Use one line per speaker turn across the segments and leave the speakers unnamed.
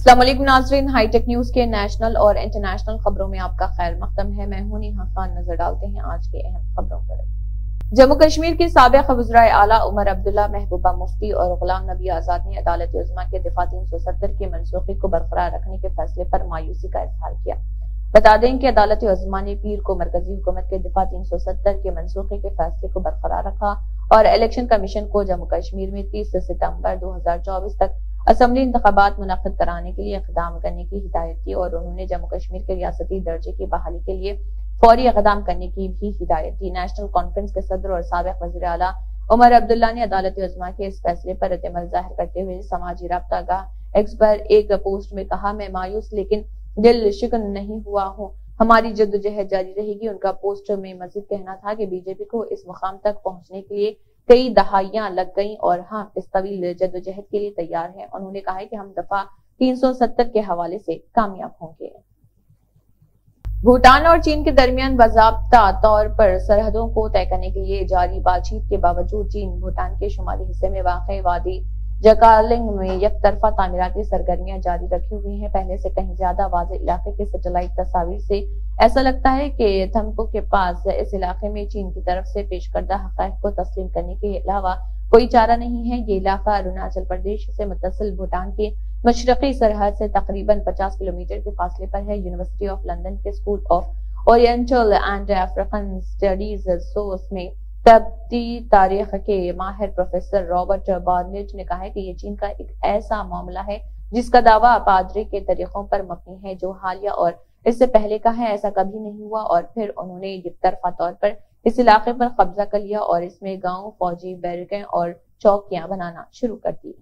अस्सलाम वालेकुम नाज़रीन, हाईटेक न्यूज के नेशनल और इंटरनेशनल खबरों में आपका खैर मकदम है। मैं हूं नेहा खान। नजर डालते हैं आज के अहम खबरों पर। जम्मू कश्मीर के साबिक़ वज़ीर आला उमर अब्दुल्ला, महबूबा मुफ्ती और गुलाम नबी आजाद ने अदालत उज़्मा के दफ़ा 370 के मनसूखी को बरकरार रखने के फैसले पर मायूसी का इज़हार किया। बता दें कि अदालत उज़्मा ने पीर को मरकजी हुकूमत के दफ़ा 370 के मनसूखी के फैसले को बरकरार रखा और इलेक्शन कमीशन को जम्मू कश्मीर में 30 सितंबर 2024 तक असेंबली इंतखाबात मुनक्किद कराने के लिए इक़दाम करने की हिदायत की और उन्होंने जम्मू कश्मीर के रियासती दर्जे की बहाली के लिए फौरी इक़दाम करने की भी हिदायत दी। नेशनल कॉन्फ्रेंस के सदर और साबिक़ वज़ीर आला उमर अब्दुल्ला ने अदालत उज़्मा के इस फैसले पर रद्द-ए-अमल ज़ाहिर करते हुए समाजी राब्ता एक्स पर एक पोस्ट में कहा, मैं मायूस लेकिन दिल शिकन नहीं हुआ हूँ, हमारी जद्दोजहद जारी रहेगी। उनका पोस्ट में मजीद कहना था कि बीजेपी को इस मुकाम तक पहुंचने के लिए कई दहाइयां लग गईं और हम इस तवील जद्दोजहद के लिए तैयार हैं। उन्होंने कहा है कि हम दफा 370 के हवाले से कामयाब होंगे। भूटान और चीन के दरमियान बाज़ाब्ता तौर पर सरहदों को तय करने के लिए जारी बातचीत के बावजूद चीन भूटान के शुमाली हिस्से में वाक़ वादी जकालिंग में यकतरफा तामीराती सरगर्मियां जारी रखी हुई हैं। पहले से कहीं ज्यादा वाज़े इलाके के सैटेलाइट तस्वीर से ऐसा लगता है कि थम्पो के पास इस इलाके में चीन की तरफ से पेश करदा हक़ाइक़ को तस्लीम करने के अलावा कोई चारा नहीं है। ये इलाका अरुणाचल प्रदेश से मुत्तसिल भूटान की मशरक़ी सरहद से तकरीबन 50 किलोमीटर के फासले पर है। यूनिवर्सिटी ऑफ लंदन के school of oriental and African studies source में तब्ती तारीख के माहिर प्रोफेसर रॉबर्ट बार्नेट ने कहा है कि ये चीन का एक ऐसा मामला है जिसका दावा पादरी के तरीकों पर मबनी है जो हालिया और इससे पहले का है। ऐसा कभी नहीं हुआ और फिर उन्होंने एकतरफा तौर पर इस इलाके पर कब्जा कर लिया और इसमें गांव, फौजी बैरकें और चौकियां बनाना शुरू कर दी।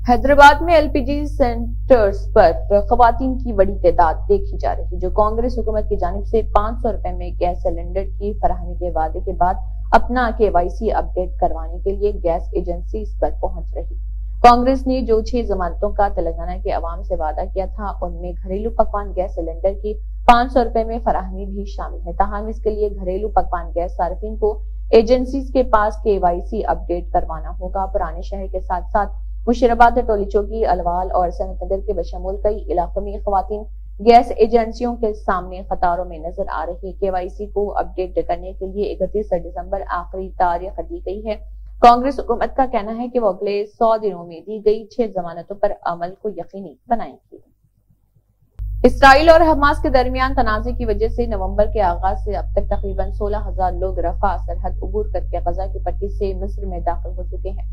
हैदराबाद में एलपीजी सेंटर्स पर खवातीन की बड़ी तादाद देखी जा रही, जो कांग्रेस हुकूमत की जानिब से 500 रुपए में गैस सिलेंडर की फराहमी के वादे के बाद अपना केवाईसी अपडेट करवाने के लिए गैस एजेंसी पर पहुंच रही। कांग्रेस ने जो 6 जमानतों का तेलंगाना के अवाम से वादा किया था उनमें घरेलू पकवान गैस सिलेंडर की 500 रुपए में फराहमी भी शामिल है। ताहम इसके लिए घरेलू पकवान गैस सार्फिन को एजेंसी के पास केवाईसी अपडेट करवाना होगा। पुराने शहर के साथ साथ मुशीराबाद, टोली चौकी, अलवाल और सनत नगर के बशमूल कई इलाकों में खवातीन गैस एजेंसियों के सामने कतारों में नजर आ रही। केवाईसी को अपडेट करने के लिए 31 दिसंबर आखिरी तारीख दी गई है। कांग्रेस हुकूमत का कहना है कि वो अगले 100 दिनों में दी गई 6 जमानतों पर अमल को यकीनी बनाएंगी। इसराइल और हमास के दरमियान तनाज़े की वजह से नवंबर के आगाज से अब तक तकरीबन 16,000 लोग रफा सरहद अबूर करके गजा की पट्टी से मिस्र में दाखिल हो चुके हैं।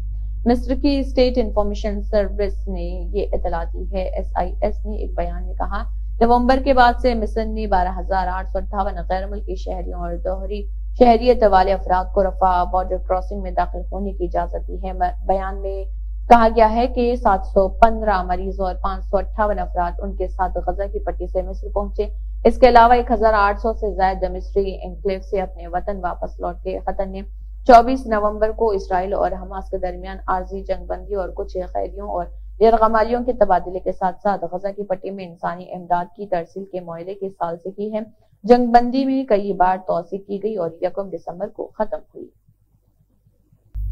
मिस्र की स्टेट इंफॉर्मेशन सर्विस ने ये इतला दी है। SIS ने एक बयान में कहा, नवंबर के बाद से मिस्र ने 12,858 गैर मुल्की शहरियों और दोहरी शहरियत वाले अफराद को रफा बॉर्डर क्रॉसिंग में दाखिल होने की इजाजत दी है। बयान में कहा गया है कि 715 मरीज और 558 अफराद उनके साथ गजा की पट्टी से मिस्र पहुंचे। इसके अलावा 1,800 से ज्यादा मिस्री एन्क्लेव से अपने वतन वापस लौट के कतर ने 24 नवंबर को इसराइल और हमास के दरमियान आर्जी जंगबंदी और कुछ कैदियों और यरगमालियों के तबादले के साथ साथ गजा की पट्टी में इंसानी इमदाद की तरसील के मुआहदे के साल से की है। जंगबंदी में कई बार तौसीक की गई और 1 दिसंबर को खत्म हुई।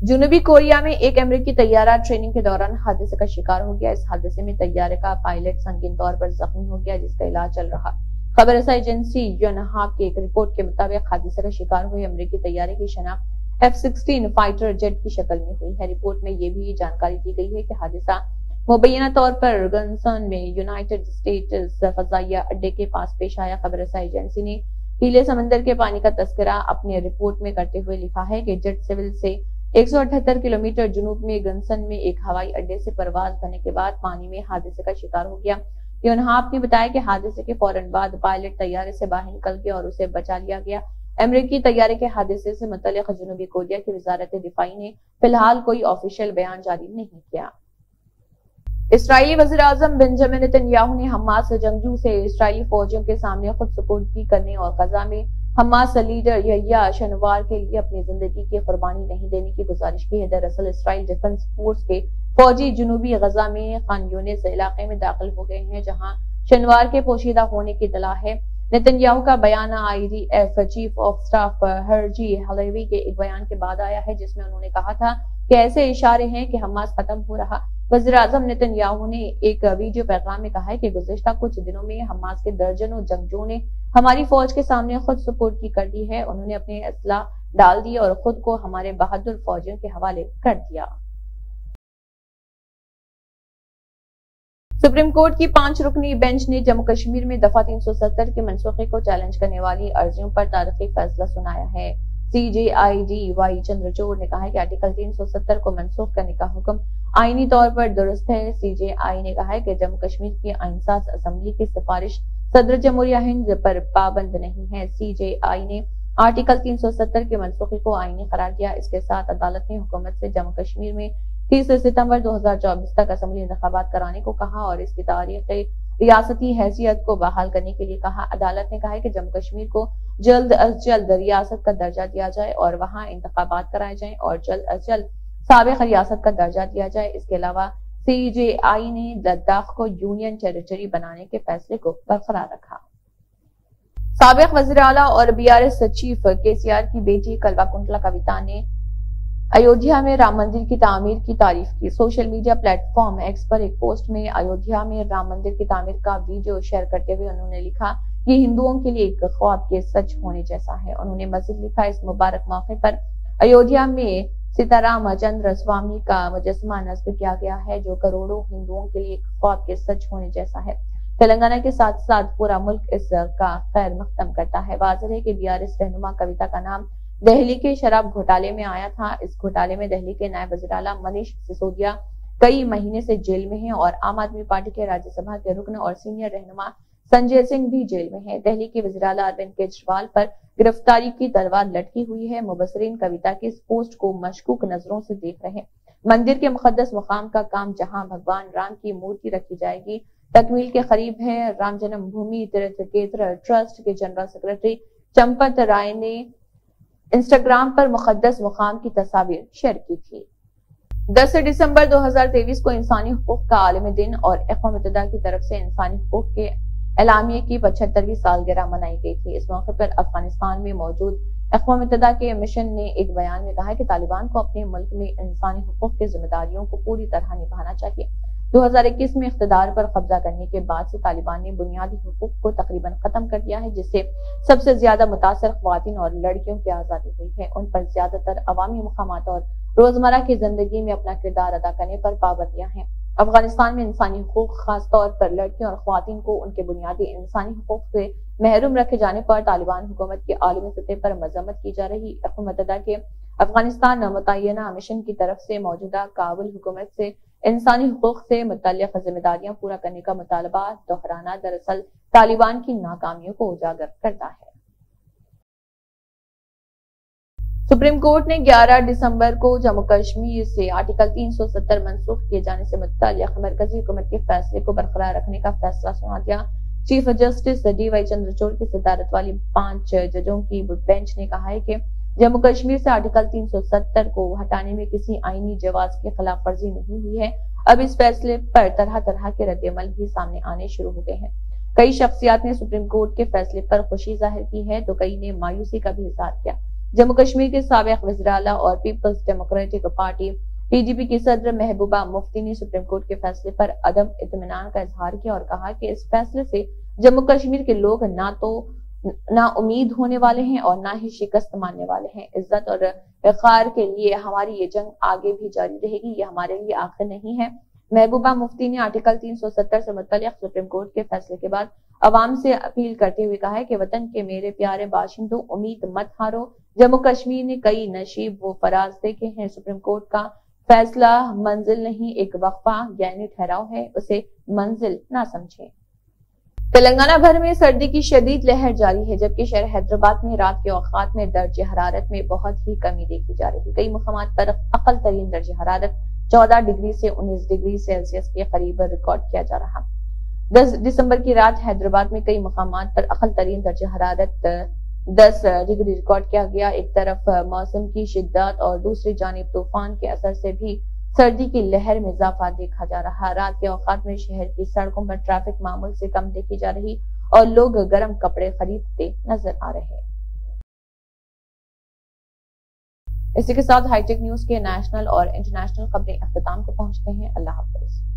जनूबी कोरिया में एक अमेरिकी तैयारा ट्रेनिंग के दौरान हादसे का शिकार हो गया। इस हादसे में तैयारे का पायलट संगीन तौर पर जख्मी हो गया, जिसका इलाज चल रहा। खबर रसा एजेंसी योनहाप की एक रिपोर्ट के मुताबिक हादसे का शिकार हुए अमेरिकी तैयारे की शनाख्त F-16 फाइटर जेट की शक्ल में हुई है। रिपोर्ट में यह भी जानकारी दी गई है कि हादसा मुबैना तौर पर गनसन में यूनाइटेड स्टेट्स फजाइया अड्डे के पास पेश आया। खबर रसा एजेंसी ने पीले समंदर के पानी का तस्करा अपने रिपोर्ट में करते हुए लिखा है कि जेट सिविल से 178 किलोमीटर जुनूब में गनसन में एक हवाई अड्डे से परवाज करने के बाद पानी में हादसे का शिकार हो गया। योनहाप ने बताया कि हादसे के फौरन बाद पायलट तैयारे से बाहर निकल गया और उसे बचा लिया गया। अमेरिकी तैयारे के हादसे से मुतल्लिक जनूबी कोरिया की वजारत दिफाई ने फिलहाल कोई ऑफिशियल बयान जारी नहीं किया। इसराइली वज़ीर आज़म बेंजामिन नेतन्याहू ने हमास जंगजू से इसराइली फौजियों के सामने खुद सुपुर्दगी करने और गजा में हमास लीडर यहिया सिनवार के लिए अपनी जिंदगी की कुर्बानी नहीं देने की गुजारिश की है। दरअसल इसराइल डिफेंस फोर्स के फौजी जनूबी गजा में खान यूनिस इलाके में दाखिल हो गए हैं, जहां सिनवार के पोशीदा होने की इत्तला है। नेतन्याहू का बयान IDF chief of staff Herzi Halevi के एक बयान के बाद आया है, जिसमें उन्होंने कहा था कि ऐसे इशारे हैं कि हमास खत्म हो रहा। वज़ीर आज़म नेतन्याहू ने एक वीडियो पैगाम में कहा है कि गुज़िश्ता कुछ दिनों में हमास के दर्जनों जंगजुओं ने हमारी फौज के सामने खुद सुपुर्द कर दी है। उन्होंने अपने असला डाल दी और खुद को हमारे बहादुर फौजियों के हवाले कर दिया। सुप्रीम कोर्ट की 5 रुकनी बेंच ने जम्मू कश्मीर में दफा 370 के मनसूखे को चैलेंज करने वाली अर्जियों पर तारीखी फैसला सुनाया है। CJID वाई चंद्रचूड़ ने कहा है कि आर्टिकल 370 को मनसूख करने का हुक्म आईनी तौर पर दुरुस्त है। CJI ने कहा है कि जम्मू कश्मीर की आइनसाज असेंबली की सिफारिश सदर जमहूरिया हिंद पर पाबंद नहीं है। CJI ने आर्टिकल 370 के मनसूखे को आईनी करार दिया। इसके साथ अदालत ने हुकूमत से जम्मू कश्मीर में 30 सितंबर 2024 तक असेंबली इंतखाबात कराने को कहा और इसकी तारीखी रियासती हैसियत को बहाल करने के लिए कहा। अदालत ने कहा है कि जम्मू कश्मीर को जल्द अज जल्द रियासत का दर्जा दिया जाए और वहां इंतखाबात कराए जाएं और जल्द अज जल्द साबिक रियासत का दर्जा दिया जाए। इसके अलावा CJI ने लद्दाख को यूनियन टेरिटरी बनाने के फैसले को बरकरार रखा। साबिक वज़ीर आला और BRS चीफ KCR की बेटी कल्वाकुंतला कविता ने अयोध्या में राम मंदिर की तामीर की तारीफ की। सोशल मीडिया प्लेटफॉर्म X पर एक पोस्ट में अयोध्या में राम मंदिर की तामीर का वीडियो शेयर करते हुए उन्होंने लिखा, ये हिंदुओं के लिए एक ख्वाब के सच होने जैसा है। उन्होंने मजीद लिखा, इस मुबारक मौके पर अयोध्या में सीताराम चंद्र स्वामी का मुजस्समा नस्ब किया गया है जो करोड़ों हिंदुओं के लिए एक ख्वाब के सच होने जैसा है। तेलंगाना के साथ साथ पूरा मुल्क इसका खैर मकदम करता है। वाज़ेह है कि BRS रहनुमा कविता का नाम दिल्ली के शराब घोटाले में आया था। इस घोटाले में दिल्ली के नायब वज़ीर आला मनीष सिसोदिया कई महीने से जेल में हैं और आम आदमी पार्टी के राज्यसभा के रुकन और सीनियर रहनुमा संजय सिंह भी जेल में हैं। दिल्ली के वज़ीर आला अरविंद केजरीवाल पर गिरफ्तारी की तलवार लटकी हुई है। मुबसरीन कविता की इस पोस्ट को मशकूक नजरों से देख रहे हैं। मंदिर के मुकद्दस मुकाम का काम जहां भगवान राम की मूर्ति रखी जाएगी तकमील के करीब है। राम जन्मभूमि तीर्थ क्षेत्र ट्रस्ट के जनरल सेक्रेटरी चंपत राय ने इंस्टाग्राम पर मुकद्दस मुकाम की तस्वीर शेयर की थी। 10 दिसंबर 2023 को इंसानी हुकूक का आलमी दिन और अक़वाम मुत्तहिदा की तरफ से इंसानी हुकूक के एलामिये की 75वीं सालगिरह मनाई गई थी। इस मौके पर अफगानिस्तान में मौजूद अक़वाम मुत्तहिदा के मिशन ने एक बयान में कहा है कि तालिबान को अपने मुल्क में इंसानी हुकूक की जिम्मेदारियों को पूरी तरह निभाना चाहिए। 2021 में इख्तिदार पर कब्जा करने के बाद से तालिबान ने बुनियादी हुकूक को तकरीबन खत्म कर दिया है, जिससे सबसे ज्यादा मुतासर ख्वातीन और लड़कियों की आजादी हुई है। उन पर ज्यादातर अवामी मुकामात और रोजमर्रा की जिंदगी में अपना किरदार अदा करने पर पाबंदियां हैं। अफगानिस्तान में इंसानी हुकूक खासतौर पर लड़कियों और ख्वातीन को उनके बुनियादी इंसानी हुकूक से महरूम रखे जाने पर तालिबान हुकूमत की आलमी सतह पर मजम्मत की जा रही। अक़वाम मुत्तहिदा के अफगानिस्तान मुतय्यना मिशन की तरफ से मौजूदा काबुल हुकूमत से इंसानी हुकूक से मुतल्लिक़ जिम्मेदारियां पूरा करने का मुतालबा दोहराना दरअसल तालिबान की नाकामियों को उजागर करता है। सुप्रीम कोर्ट ने 11 दिसंबर को जम्मू कश्मीर से आर्टिकल 370 मनसूख किए जाने से मुतल्लिक़ मरकजी हुकूमत के फैसले को बरकरार रखने का फैसला सुना दिया। चीफ जस्टिस DY चंद्रचूड़ की सदारत वाली 5 जजों की बेंच ने कहा है कि जम्मू कश्मीर से आर्टिकल 370 को हटाने में किसी आईनी जवाज की खिलाफ वर्जी नहीं हुई है। अब इस फैसले पर तरह तरह के रद्दअमल भी सामने आने शुरू हो गए हैं। कई शख्सियात ने सुप्रीम कोर्ट के फैसले पर खुशी जाहिर की है तो कई ने मायूसी का भी इजहार किया। जम्मू कश्मीर के साबिक वज़ीर आला और पीपल्स डेमोक्रेटिक पार्टी PDP की सदर महबूबा मुफ्ती ने सुप्रीम कोर्ट के फैसले पर अदम इत्मीनान का इजहार किया और कहा कि इस फैसले से जम्मू कश्मीर के लोग ना उम्मीद होने वाले हैं और ना ही शिकस्त मानने वाले हैं। इज्जत और वक़ार के लिए हमारी ये जंग आगे भी जारी रहेगी, ये हमारे लिए आखिर नहीं है। महबूबा मुफ्ती ने आर्टिकल 370 से मुतल्लिक़ सुप्रीम कोर्ट के फैसले के बाद अवाम से अपील करते हुए कहा है कि वतन के मेरे प्यारे बाशिंदों, उम्मीद मत हारो। जम्मू कश्मीर ने कई नशीब व फराज देखे हैं। सुप्रीम कोर्ट का फैसला मंजिल नहीं एक वक्फा यानी ठहराव है, उसे मंजिल ना समझें। तेलंगाना भर में सर्दी की शदीद लहर जारी है, जबकि शहर हैदराबाद में रात के औकात में दर्जे हरारत में बहुत ही कमी देखी जा रही है। कई मुकामात पर अकल तरीन दर्जे हरारत 14 डिग्री से 19 डिग्री सेल्सियस के करीब रिकॉर्ड किया जा रहा। 10 दिसंबर की रात हैदराबाद में कई मुकामात पर अकल तरीन दर्जे हरारत 10 डिग्री रिकॉर्ड किया गया। एक तरफ मौसम की शिद्दत और दूसरी जानिब तूफान के असर से भी सर्दी की लहर में इजाफा देखा जा रहा। रात के औकात में शहर की सड़कों पर ट्रैफिक मामूल से कम देखी जा रही और लोग गर्म कपड़े खरीदते नजर आ रहे। اسی کے ساتھ ہائی ٹیک نیوز کے نیشنل اور انٹرنیشنل خبریں اختتام کو پہنچتے ہیں۔ اللہ حافظ۔